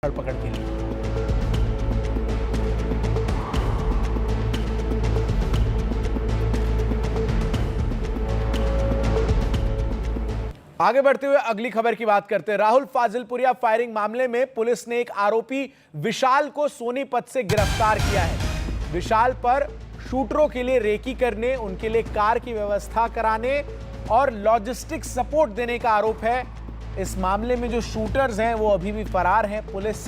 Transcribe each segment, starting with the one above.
धरपकड़ के लिए। आगे बढ़ते हुए अगली खबर की बात करते हैं। राहुल फाजिलपुरिया फायरिंग मामले में पुलिस ने एक आरोपी विशाल को सोनीपत से गिरफ्तार किया है। विशाल पर शूटरों के लिए रेकी करने, उनके लिए कार की व्यवस्था कराने और लॉजिस्टिक सपोर्ट देने का आरोप है। इस मामले में जो शूटर्स हैं वो अभी भी फरार हैं। पुलिस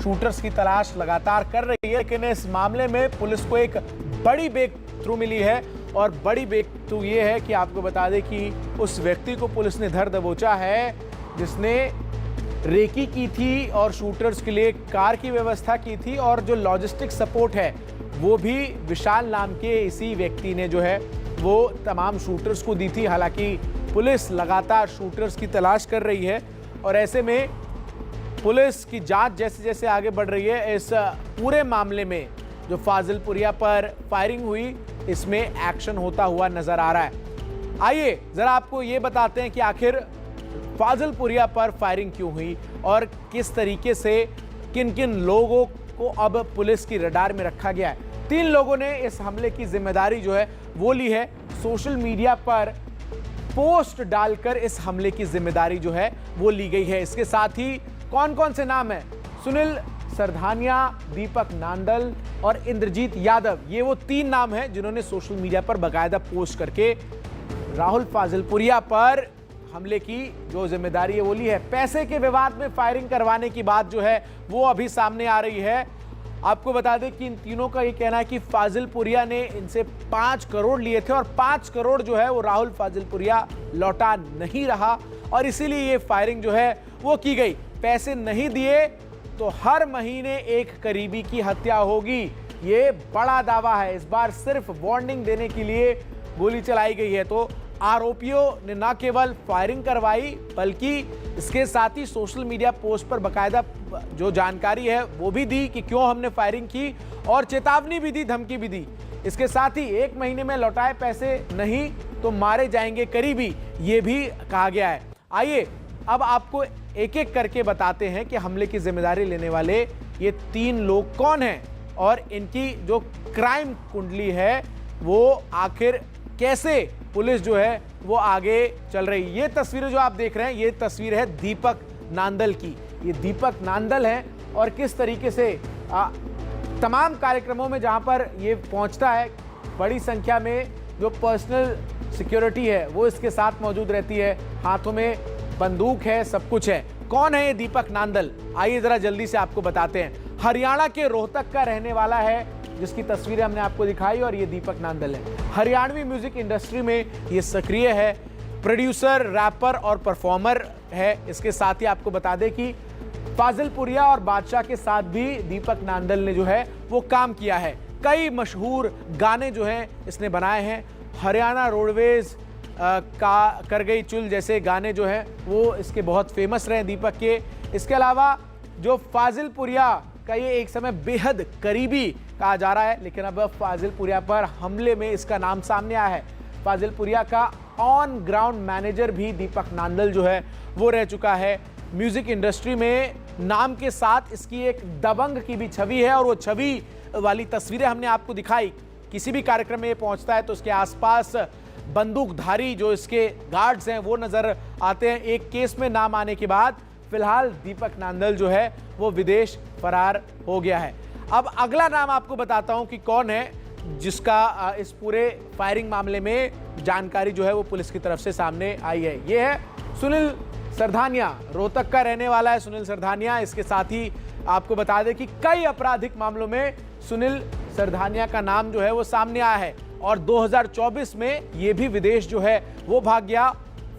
शूटर्स की तलाश लगातार कर रही है, लेकिन इस मामले में पुलिस को एक बड़ी ब्रेक थ्रू मिली है और बड़ी ब्रेक थ्रू ये है कि आपको बता दें कि उस व्यक्ति को पुलिस ने धर दबोचा है जिसने रेकी की थी और शूटर्स के लिए कार की व्यवस्था की थी, और जो लॉजिस्टिक सपोर्ट है वो भी विशाल नाम के इसी व्यक्ति ने जो है वो तमाम शूटर्स को दी थी। हालांकि पुलिस लगातार शूटर्स की तलाश कर रही है और ऐसे में पुलिस की जांच जैसे जैसे आगे बढ़ रही है, इस पूरे मामले में जो फाजिलपुरिया पर फायरिंग हुई इसमें एक्शन होता हुआ नजर आ रहा है। आइए जरा आपको ये बताते हैं कि आखिर फाजिलपुरिया पर फायरिंग क्यों हुई और किस तरीके से किन किन लोगों को अब पुलिस की रडार में रखा गया है। 3 लोगों ने इस हमले की जिम्मेदारी जो है वो ली है। सोशल मीडिया पर पोस्ट डालकर इस हमले की जिम्मेदारी जो है वो ली गई है। इसके साथ ही कौन कौन से नाम है? सुनील सरधानिया, दीपक नांदल और इंद्रजीत यादव, ये वो 3 नाम हैं जिन्होंने सोशल मीडिया पर बाकायदा पोस्ट करके राहुल फाजिलपुरिया पर हमले की जो जिम्मेदारी है वो ली है। पैसे के विवाद में फायरिंग करवाने की बात जो है वो अभी सामने आ रही है। आपको बता दें कि इन तीनों का ये कहना है कि फाजिलपुरिया ने इनसे 5 करोड़ लिए थे और 5 करोड़ जो है वो राहुल फाजिलपुरिया लौटा नहीं रहा और इसीलिए ये फायरिंग जो है वो की गई। पैसे नहीं दिए तो हर महीने एक करीबी की हत्या होगी, ये बड़ा दावा है। इस बार सिर्फ वार्निंग देने के लिए गोली चलाई गई है। तो आरोपियों ने न केवल फायरिंग करवाई बल्कि इसके साथ ही सोशल मीडिया पोस्ट पर बाकायदा जो जानकारी है वो भी दी कि क्यों हमने फायरिंग की और चेतावनी भी दी, धमकी भी दी। इसके साथ ही 1 महीने में लौटाए पैसे नहीं तो मारे जाएंगे करीबी, ये भी कहा गया है। आइए अब आपको एक एक करके बताते हैं कि हमले की जिम्मेदारी लेने वाले ये 3 लोग कौन हैं और इनकी जो क्राइम कुंडली है वो आखिर कैसे पुलिस जो है वो आगे चल रही। ये तस्वीरें जो आप देख रहे हैं ये तस्वीर है दीपक नांदल की। ये दीपक नांदल है और किस तरीके से तमाम कार्यक्रमों में जहां पर ये पहुंचता है बड़ी संख्या में जो पर्सनल सिक्योरिटी है वो इसके साथ मौजूद रहती है, हाथों में बंदूक है, सब कुछ है। कौन है ये दीपक नांदल? आइए जरा जल्दी से आपको बताते हैं। हरियाणा के रोहतक का रहने वाला है जिसकी तस्वीरें हमने आपको दिखाई और ये दीपक नांदल है। हरियाणवी म्यूजिक इंडस्ट्री में ये सक्रिय है, प्रोड्यूसर, रैपर और परफॉर्मर है। इसके साथ ही आपको बता दें कि फाजिलपुरिया और बादशाह के साथ भी दीपक नांदल ने जो है वो काम किया है। कई मशहूर गाने जो हैं इसने बनाए हैं। हरियाणा रोडवेज का कर गई चुल जैसे गाने जो हैं वो इसके बहुत फेमस रहे दीपक के। इसके अलावा जो फाजिलपुरिया का ये एक समय बेहद करीबी कहा जा रहा है, लेकिन अब फाजिलपुरिया पर हमले में इसका नाम सामने आया है। फाजिलपुरिया का ऑन ग्राउंड मैनेजर भी दीपक नांदल जो है वो रह चुका है। म्यूजिक इंडस्ट्री में नाम के साथ इसकी एक दबंग की भी छवि है और वो छवि वाली तस्वीरें हमने आपको दिखाई। किसी भी कार्यक्रम में ये पहुंचता है तो उसके आसपास बंदूकधारी जो इसके गार्ड्स हैं वो नजर आते हैं। एक केस में नाम आने के बाद फिलहाल दीपक नांदल जो है वो विदेश फरार हो गया है। अब अगला नाम आपको बताता हूं कि कौन है जिसका इस पूरे फायरिंग मामले में जानकारी जो है वो पुलिस की तरफ से सामने आई है। ये है सुनील सरधानिया, रोहतक का रहने वाला है सुनील सरधानिया। इसके साथ ही आपको बता दें कि कई आपराधिक मामलों में सुनील सरधानिया का नाम जो है वो सामने आया है और 2024 में ये भी विदेश जो है वो भाग गया।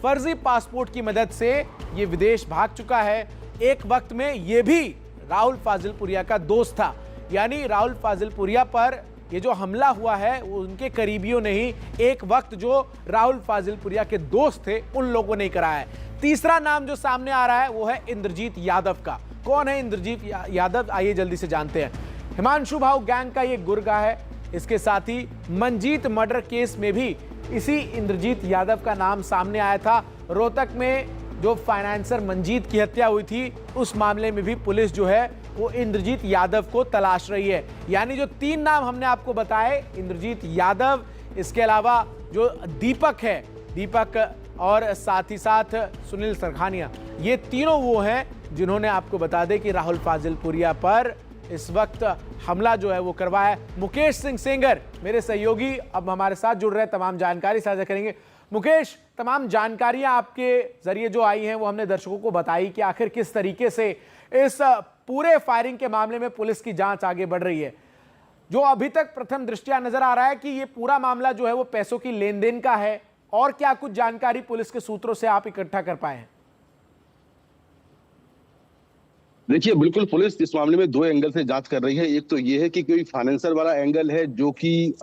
फर्जी पासपोर्ट की मदद से ये विदेश भाग चुका है। एक वक्त में ये भी राहुल फाजिलपुरिया का दोस्त था, यानी राहुल फाजिलपुरिया पर ये जो हमला हुआ है वो उनके करीबियों ने ही एक वक्त जो राहुल फाजिलपुरिया के दोस्त थे उन लोगों ने कराया है। तीसरा नाम जो सामने आ रहा है वो है इंद्रजीत यादव का। कौन है इंद्रजीत यादव? आइए जल्दी से जानते हैं। हिमांशु भाऊ गैंग का ये गुर्गा है। इसके साथ ही मंजीत मर्डर केस में भी इसी इंद्रजीत यादव का नाम सामने आया था। रोहतक में जो फाइनेंसर मंजीत की हत्या हुई थी, उस मामले में भी पुलिस जो है वो इंद्रजीत यादव को तलाश रही है। यानी जो 3 नाम हमने आपको बताए, इंद्रजीत यादव, इसके अलावा जो दीपक है, दीपक और साथ ही साथ सुनील सरखानिया, ये तीनों वो हैं जिन्होंने आपको बता दें कि राहुल फाजिलपुरिया पर इस वक्त हमला जो है वो करवाया है। मुकेश सिंह सेंगर मेरे सहयोगी अब हमारे साथ जुड़ रहे हैं, तमाम जानकारी साझा करेंगे। मुकेश, तमाम जानकारियां आपके जरिए जो आई हैं वो हमने दर्शकों को बताई कि आखिर किस तरीके से इस पूरे फायरिंग के मामले में पुलिस की जांच आगे बढ़ रही है। जो अभी तक प्रथम दृष्टया नजर आ रहा है कि ये पूरा मामला जो है वो पैसों की लेन देन का है, और क्या कुछ जानकारी पुलिस के सूत्रों से आप इकट्ठा कर पाए हैं? देखिए, बिल्कुल पुलिस इस मामले में 2 एंगल से जांच कर रही है। एक तो ये है कि कोई फाइनेंसर वाला एंगल है, जो कि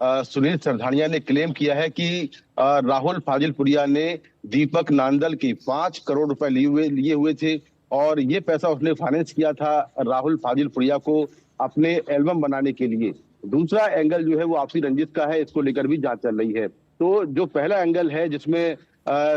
सुनील सरधानिया ने क्लेम किया है कि राहुल फाजिलपुरिया ने दीपक नांदल की 5 करोड़ रुपए लिए हुए थे, और ये पैसा उसने फाइनेंस किया था राहुल फाजिलपुरिया को अपने एल्बम बनाने के लिए। दूसरा एंगल जो है वो आपसी रंजिश का है, इसको लेकर भी जांच चल रही है। तो जो पहला एंगल है जिसमें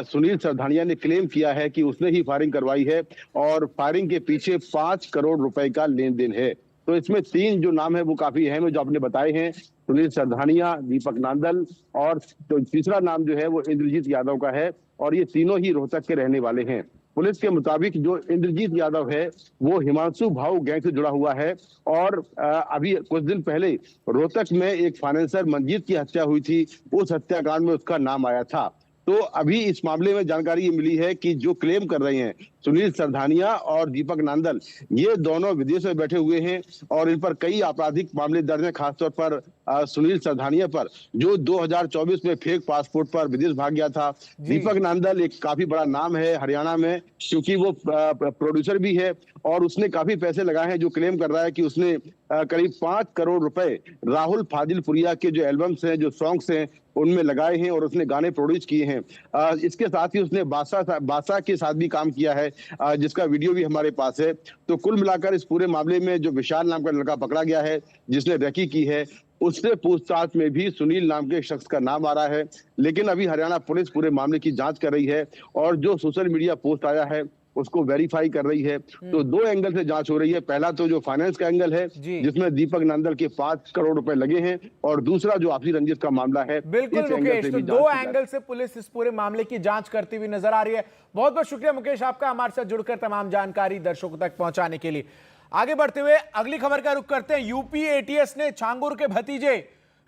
सुनील सरधानिया ने क्लेम किया है कि उसने ही फायरिंग करवाई है और फायरिंग के पीछे 5 करोड़ रुपए का लेन देन है, तो इसमें 3 जो नाम है वो काफी अहम है जो आपने बताए हैं, सुनील सरधानिया, दीपक नांदल, और तो तीसरा नाम जो है वो इंद्रजीत यादव का है, और ये तीनों ही रोहतक के रहने वाले हैं। पुलिस के मुताबिक जो इंद्रजीत यादव है वो हिमांशु भाऊ गैंग से जुड़ा हुआ है, और अभी कुछ दिन पहले रोहतक में एक फाइनेंसर मंजीत की हत्या हुई थी, उस हत्याकांड में उसका नाम आया था। तो अभी इस मामले में जानकारी ये मिली है कि जो क्लेम कर रहे हैं सुनील सरधानिया और दीपक नांदल, ये दोनों विदेश में बैठे हुए हैं और इन पर कई आपराधिक मामले दर्ज हैं, खासतौर पर सुनील सरधानिया पर, जो 2024 में फेक पासपोर्ट पर विदेश भाग गया था। दीपक नांदल एक काफी बड़ा नाम है हरियाणा में, क्योंकि वो प्रोड्यूसर भी है और उसने काफी पैसे लगाए हैं, जो क्लेम कर रहा है कि उसने करीब 5 करोड़ रुपए राहुल फाजिलपुरिया के जो एल्बम्स हैं, जो सॉन्ग्स हैं, उनमें लगाए हैं और उसने गाने प्रोड्यूस किए हैं। इसके साथ ही उसने बादशाह के साथ भी काम किया है, जिसका वीडियो भी हमारे पास है। तो कुल मिलाकर इस पूरे मामले में जो विशाल नाम का लड़का पकड़ा गया है, जिसने रेकी की है, उससे पूछताछ में भी सुनील नाम के शख्स का नाम आ रहा है। लेकिन अभी हरियाणा पुलिस पूरे मामले की जांच कर रही है और जो सोशल मीडिया पोस्ट आया है उसको वेरीफाई कर रही है। तो 2 एंगल से जांच हो रही है। पहला तो जो फाइनेंस का एंगल है, जिसमें दीपक नांदल के 5 करोड़ रुपए लगे हैं, और दूसरा जो आपसी रंजिश का मामला है। बिल्कुल मुकेश, तो 2 एंगल से पुलिस इस पूरे मामले की जांच करती हुई नजर आ रही है। बहुत बहुत शुक्रिया मुकेश आपका हमारे साथ जुड़कर तमाम जानकारी दर्शकों तक पहुंचाने के लिए। आगे बढ़ते हुए अगली खबर का रुख करते हैं। यूपी एटीएस ने छांगुर के भतीजे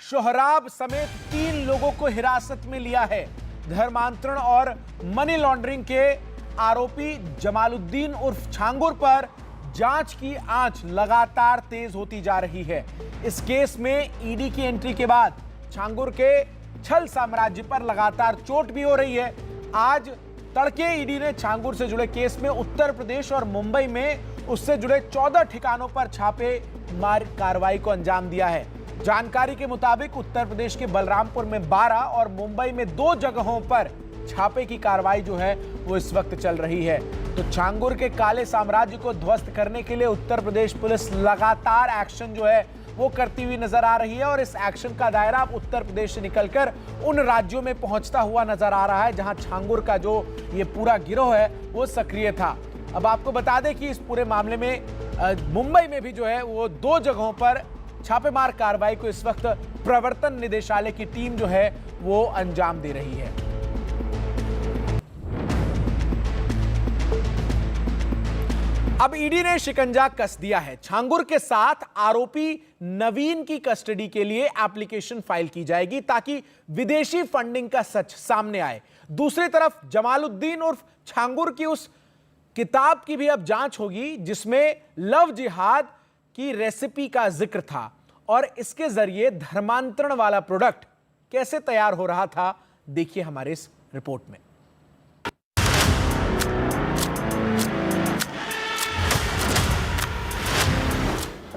सोहराब समेत 3 लोगों को हिरासत में लिया है। धर्मांतरण और मनी लॉन्ड्रिंग के आरोपी जमालुद्दीन उर्फ छांगुर पर जांच की आंच लगातार तेज होती जा रही है। इस केस में ईडी की एंट्री के बाद छांगुर के छल साम्राज्य पर लगातार चोट भी हो रही है। आज तड़के ईडी ने छांगुर से जुड़े केस में उत्तर प्रदेश और मुंबई में उससे जुड़े 14 ठिकानों पर छापे मार कार्रवाई को अंजाम दिया है। जानकारी के मुताबिक उत्तर प्रदेश के बलरामपुर में 12 और मुंबई में 2 जगहों पर छापे की कार्रवाई जो है वो इस वक्त चल रही है। तो छांगुर के काले साम्राज्य को ध्वस्त करने के लिए उत्तर प्रदेश पुलिस लगातार एक्शन जो है वो करती हुई नजर आ रही है, और इस एक्शन का दायरा अब उत्तर प्रदेश से निकलकर उन राज्यों में पहुंचता हुआ नजर आ रहा है जहां छांगुर का जो ये पूरा गिरोह है वो सक्रिय था। अब आपको बता दें कि इस पूरे मामले में मुंबई में भी जो है वो 2 जगहों पर छापेमार कार्रवाई को इस वक्त प्रवर्तन निदेशालय की टीम जो है वो अंजाम दे रही है। अब ईडी ने शिकंजा कस दिया है। छांगुर के साथ आरोपी नवीन की कस्टडी के लिए एप्लीकेशन फाइल की जाएगी ताकि विदेशी फंडिंग का सच सामने आए। दूसरी तरफ जमालुद्दीन उर्फ छांगुर की उस किताब की भी अब जांच होगी जिसमें लव जिहाद की रेसिपी का जिक्र था, और इसके जरिए धर्मांतरण वाला प्रोडक्ट कैसे तैयार हो रहा था, देखिए हमारे इस रिपोर्ट में।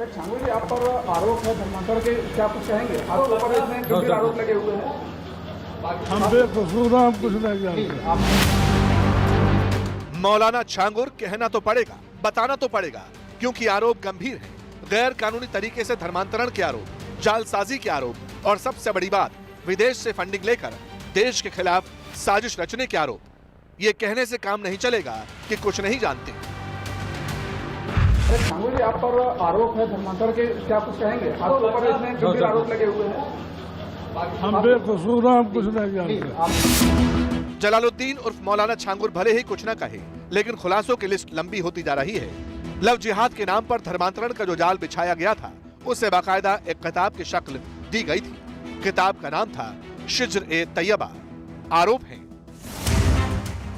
छांगुर जी, आप पर आरोप है धर्मांतरण के, क्या कुछ कहेंगे? आपके ऊपर इतने गंभीर आरोप लगे हुए हैं। हम बेकसूर हैं, हम कुछ नहीं जानते। मौलाना छांगुर कहना तो पड़ेगा, बताना तो पड़ेगा, क्योंकि आरोप गंभीर है। गैर कानूनी तरीके से धर्मांतरण के आरोप, जालसाजी के आरोप और सबसे बड़ी बात विदेश से फंडिंग लेकर देश के खिलाफ साजिश रचने के आरोप। ये कहने से काम नहीं चलेगा कि कुछ नहीं जानते। अरे छांगू जी, आप पर आरोप है धर्मांतर के, क्या कुछ कहेंगे? आपके ऊपर इसमें गंभीर आरोप लगे हुए हैं। हम बेकसूर हैं, हम कुछ नहीं जानते। जलालुद्दीन उर्फ मौलाना छांगुर भले ही कुछ न कहे, लेकिन खुलासों की लिस्ट लंबी होती जा रही है। लव जिहाद के नाम पर धर्मांतरण का जो जाल बिछाया गया था, उससे बाकायदा एक किताब की शक्ल दी गई थी। किताब का नाम था शिज्र-ए-तैयबा। आरोप है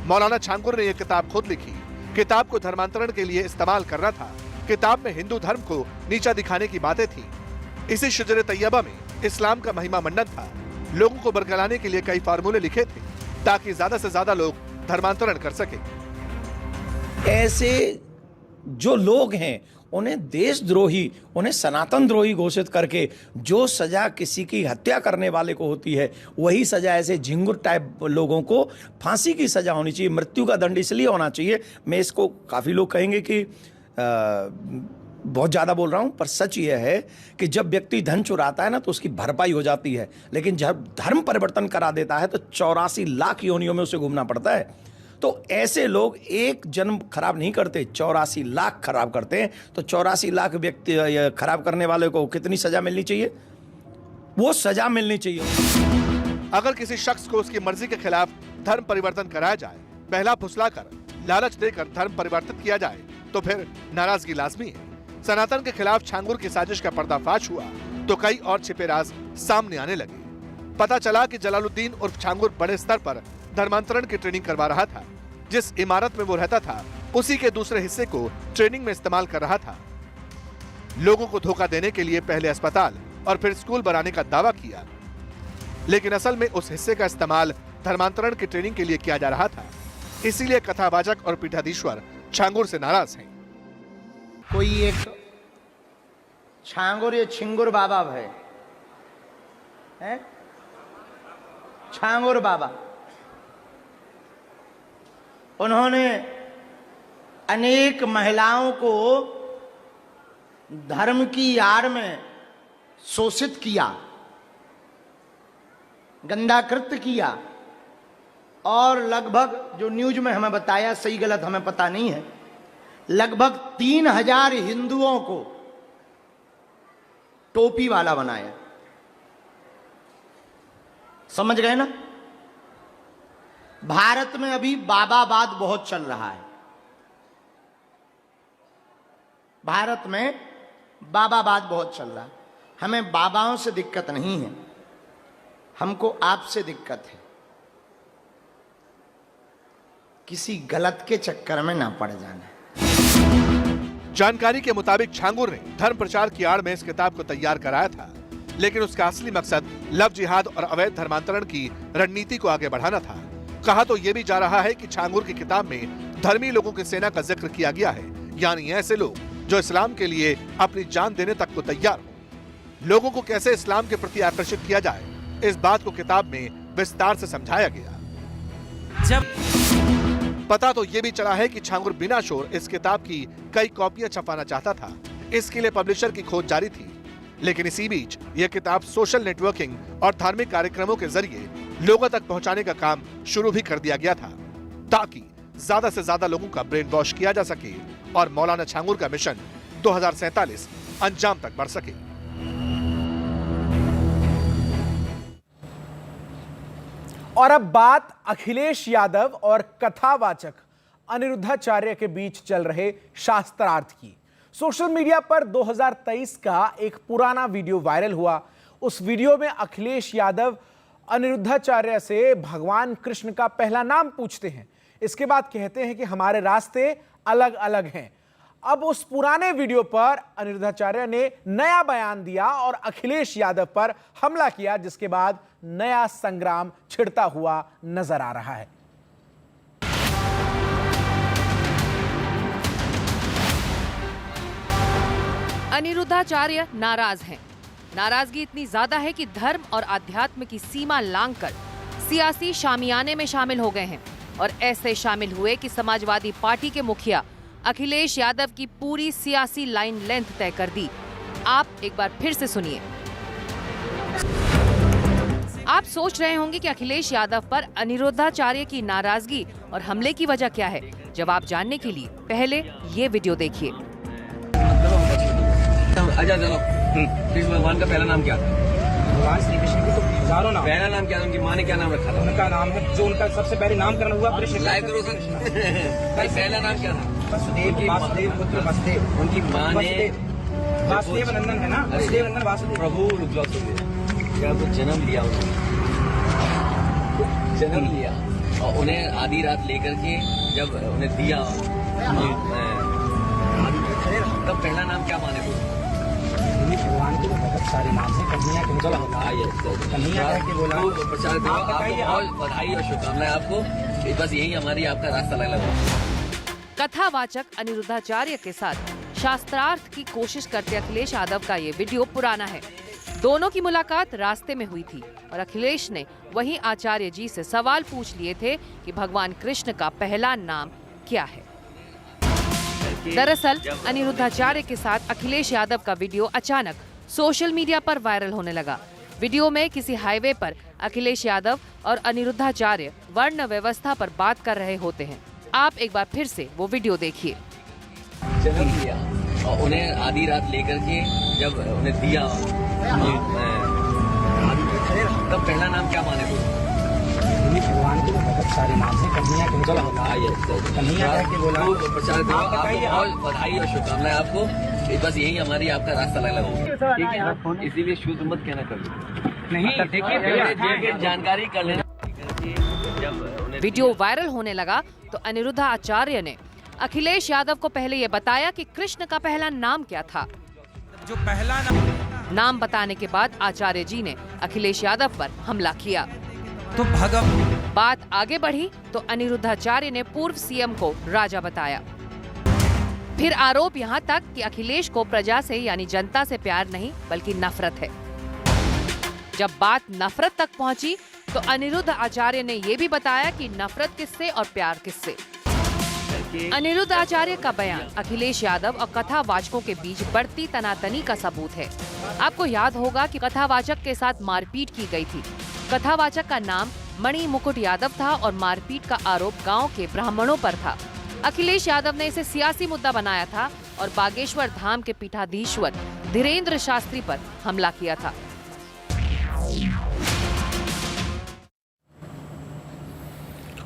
मौलाना छांगुर ने यह किताब खुद लिखी। किताब को धर्मांतरण के लिए इस्तेमाल करना था। किताब में हिंदू धर्म को नीचा दिखाने की बातें थी। इसी शिज्र-ए-तैयबा में इस्लाम का महिमा मंडन था। लोगों को बरगलाने के लिए कई फार्मूले लिखे थे ताकि ज्यादा से ज्यादा लोग धर्मांतरण कर सके। ऐसे जो लोग हैं उन्हें देशद्रोही, उन्हें सनातन द्रोही घोषित करके जो सजा किसी की हत्या करने वाले को होती है, वही सजा ऐसे झिंगुर टाइप लोगों को फांसी की सजा होनी चाहिए। मृत्यु का दंड इसलिए होना चाहिए, मैं इसको काफ़ी लोग कहेंगे कि बहुत ज़्यादा बोल रहा हूँ, पर सच यह है कि जब व्यक्ति धन चुराता है ना तो उसकी भरपाई हो जाती है, लेकिन जब धर्म परिवर्तन करा देता है तो 84 लाख योनियों में उसे घूमना पड़ता है। तो ऐसे लोग एक जन्म खराब नहीं करते, 84 लाख खराब करते हैं। तो 84 लाख व्यक्ति खराब करने वाले को कितनी सजा मिलनी चाहिए? वो सजा मिलनी चाहिए। अगर किसी शख्स को उसकी मर्जी के खिलाफ धर्म परिवर्तन कराया जाए, बहला फुसलाकर, लालच देकर धर्म परिवर्तित किया जाए, तो फिर नाराजगी लाजमी है। सनातन के खिलाफ छांगुर की साजिश का पर्दाफाश हुआ तो कई और छिपे राज सामने आने लगे। पता चला कि जलालुद्दीन उर्फ छांगुर बड़े स्तर पर धर्मांतरण की ट्रेनिंग करवा रहा था। जिस इमारत में वो रहता था, उसी के दूसरे हिस्से को ट्रेनिंग में इस्तेमाल कर रहा था। लोगों को धोखा देने के लिए पहले अस्पताल और फिर स्कूल बनाने का दावा किया, लेकिन असल में उस हिस्से का इस्तेमाल धर्मांतरण की ट्रेनिंग के लिए किया जा रहा था। इसीलिए कथावाचक और पीठाधीश्वर छांगुर से नाराज हैं। कोई एक छांगुर या छिंगुर बाबा है छांगुर बाबा, उन्होंने अनेक महिलाओं को धर्म की आड़ में शोषित किया, गंदा कृत्य किया, और लगभग जो न्यूज में हमें बताया, सही गलत हमें पता नहीं है, लगभग 3000 हिंदुओं को टोपी वाला बनाया। समझ गए ना? भारत में अभी बाबावाद बहुत चल रहा है। भारत में बाबावाद बहुत चल रहा है। हमें बाबाओं से दिक्कत नहीं है, हमको आपसे दिक्कत है। किसी गलत के चक्कर में ना पड़ जाना। जानकारी के मुताबिक छांगुर ने धर्म प्रचार की आड़ में इस किताब को तैयार कराया था, लेकिन उसका असली मकसद लव जिहाद और अवैध धर्मांतरण की रणनीति को आगे बढ़ाना था। कहा तो ये भी जा रहा है कि छांगुर की किताब में धर्मी लोगों की सेना का जिक्र किया गया है, यानी ऐसे लोग जो इस्लाम के लिए अपनी जान देने तक को तैयार हो। लोगों को कैसे इस्लाम के प्रति आकर्षित किया जाए, इस बात को किताब में विस्तार से समझाया गया। पता तो ये भी चला है कि छांगुर बिना शोर इस किताब की कई कॉपियां छपाना चाहता था। इसके लिए पब्लिशर की खोज जारी थी, लेकिन इसी बीच यह किताब सोशल नेटवर्किंग और धार्मिक कार्यक्रमों के जरिए लोगों तक पहुंचाने का काम शुरू भी कर दिया गया था, ताकि ज्यादा से ज्यादा लोगों का ब्रेन वॉश किया जा सके और मौलाना छांगुर का मिशन 2047 अंजाम तक बढ़ सके। और अब बात अखिलेश यादव और कथावाचक अनिरुद्धाचार्य के बीच चल रहे शास्त्रार्थ की। सोशल मीडिया पर 2023 का एक पुराना वीडियो वायरल हुआ। उस वीडियो में अखिलेश यादव अनिरुद्धाचार्य से भगवान कृष्ण का पहला नाम पूछते हैं। इसके बाद कहते हैं कि हमारे रास्ते अलग अलग हैं। अब उस पुराने वीडियो पर अनिरुद्धाचार्य ने नया बयान दिया और अखिलेश यादव पर हमला किया, जिसके बाद नया संग्राम छिड़ता हुआ नजर आ रहा है। अनिरुद्धाचार्य नाराज हैं। नाराजगी इतनी ज्यादा है कि धर्म और आध्यात्म की सीमा लांघकर सियासी शामियाने में शामिल हो गए हैं, और ऐसे शामिल हुए कि समाजवादी पार्टी के मुखिया अखिलेश यादव की पूरी सियासी लाइन लेंथ तय कर दी। आप एक बार फिर से सुनिए। आप सोच रहे होंगे कि अखिलेश यादव पर अनिरुद्धाचार्य की नाराजगी और हमले की वजह क्या है। जवाब जानने के लिए पहले ये वीडियो देखिए। अच्छा चलो, कृष्ण भगवान का पहला नाम क्या था? भगवान श्री कृष्ण की तो हजारों नाम। पहला नाम क्या था? उनकी माँ ने क्या नाम रखा था? उनका नाम है, जो उनका सबसे पहले नामकरण हुआ कृष्ण। लाइव करो सर। भाई पहला नाम क्या था? वसुदेव, वासुदेव पुत्र वसुदेव। उनकी माँ ने वासुदेव नंदन है ना, वसुदेव नंदन वासुदेव। प्रभु क्या तो जन्म लिया उन्होंने, जन्म लिया और उन्हें आधी रात लेकर के जब उन्हें दिया, तब पहला नाम क्या माने थे? भगवान के बहुत सारे नाम है, कन्हैया के बोला होगा, कन्हैया कह के बोला। प्रचार करो, आपको बहुत बधाई और शुभकामनाएं। आपको बस यही हमारी आपका रास्ता लगा। कथावाचक अनिरुद्धाचार्य के साथ शास्त्रार्थ की कोशिश करते अखिलेश यादव का ये वीडियो पुराना है। दोनों की मुलाकात रास्ते में हुई थी और अखिलेश ने वहीं आचार्य जी से सवाल पूछ लिए थे कि भगवान कृष्ण का पहला नाम क्या है। दरअसल अनिरुद्धाचार्य के साथ अखिलेश यादव का वीडियो अचानक सोशल मीडिया पर वायरल होने लगा। वीडियो में किसी हाईवे पर अखिलेश यादव और अनिरुद्धाचार्य वर्ण व्यवस्था पर बात कर रहे होते हैं। आप एक बार फिर से वो वीडियो देखिए। जन्म लिया और उन्हें आधी रात लेकर के जब उन्हें दिया, तब पहला नाम क्या माने थे? भगवान के बहुत सारे नाम है, कन्हैया के बोला होगा, कन्हैया कह के बोला। प्रचार करो, आपको बहुत बधाई और शुभकामनाएं। आपको बस यही हमारी आपका रास्ता लगा। ठीक है, इसीलिए शुद्ध मत कहना कभी नहीं। देखिए जानकारी कर लेना। जब वीडियो वायरल होने लगा तो अनिरुद्धाचार्य ने अखिलेश यादव को पहले ये बताया कि कृष्ण का पहला नाम क्या था। जो पहला नाम बताने के बाद आचार्य जी ने अखिलेश यादव पर हमला किया। तो बात आगे बढ़ी तो अनिरुद्धाचार्य ने पूर्व सीएम को राजा बताया। फिर आरोप यहाँ तक कि अखिलेश को प्रजा से यानी जनता से प्यार नहीं बल्कि नफरत है। जब बात नफरत तक पहुंची तो अनिरुद्ध आचार्य ने ये भी बताया कि नफरत किससे और प्यार किससे। अनिरुद्ध आचार्य का बयान अखिलेश यादव और कथावाचकों के बीच बढ़ती तनातनी का सबूत है। आपको याद होगा कि कथावाचक के साथ मारपीट की गई थी। कथावाचक का नाम मणि मुकुट यादव था और मारपीट का आरोप गांव के ब्राह्मणों पर था। अखिलेश यादव ने इसे सियासी मुद्दा बनाया था और बागेश्वर धाम के पीठाधीश्वर धीरेन्द्र शास्त्री पर हमला किया था।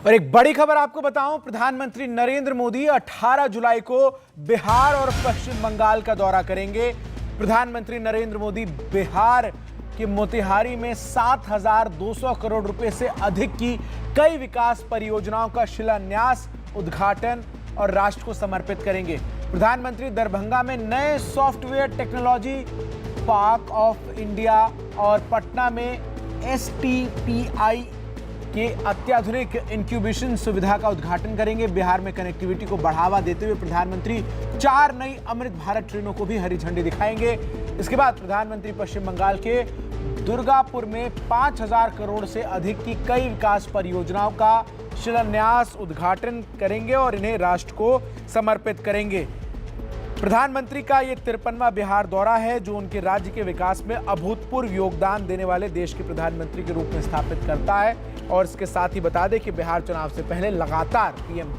और एक बड़ी खबर आपको बताऊं, प्रधानमंत्री नरेंद्र मोदी 18 जुलाई को बिहार और पश्चिम बंगाल का दौरा करेंगे। प्रधानमंत्री नरेंद्र मोदी बिहार के मोतिहारी में 7,200 करोड़ रुपए से अधिक की कई विकास परियोजनाओं का शिलान्यास, उद्घाटन और राष्ट्र को समर्पित करेंगे। प्रधानमंत्री दरभंगा में नए software technology park of India और पटना में STPI के अत्याधुनिक इंक्यूबेशन सुविधा का उद्घाटन करेंगे। बिहार में कनेक्टिविटी को बढ़ावा देते हुए प्रधानमंत्री 4 नई अमृत भारत ट्रेनों को भी हरी झंडी दिखाएंगे। इसके बाद प्रधानमंत्री पश्चिम बंगाल के दुर्गापुर में 5,000 करोड़ से अधिक की कई विकास परियोजनाओं का शिलान्यास, उद्घाटन करेंगे और इन्हें राष्ट्र को समर्पित करेंगे। प्रधानमंत्री का ये 53वां बिहार दौरा है, जो उनके राज्य के विकास में अभूतपूर्व योगदान देने वाले देश के प्रधानमंत्री के रूप में स्थापित करता है। और इसके साथ ही बता दें कि बिहार चुनाव से पहले लगातार पीएम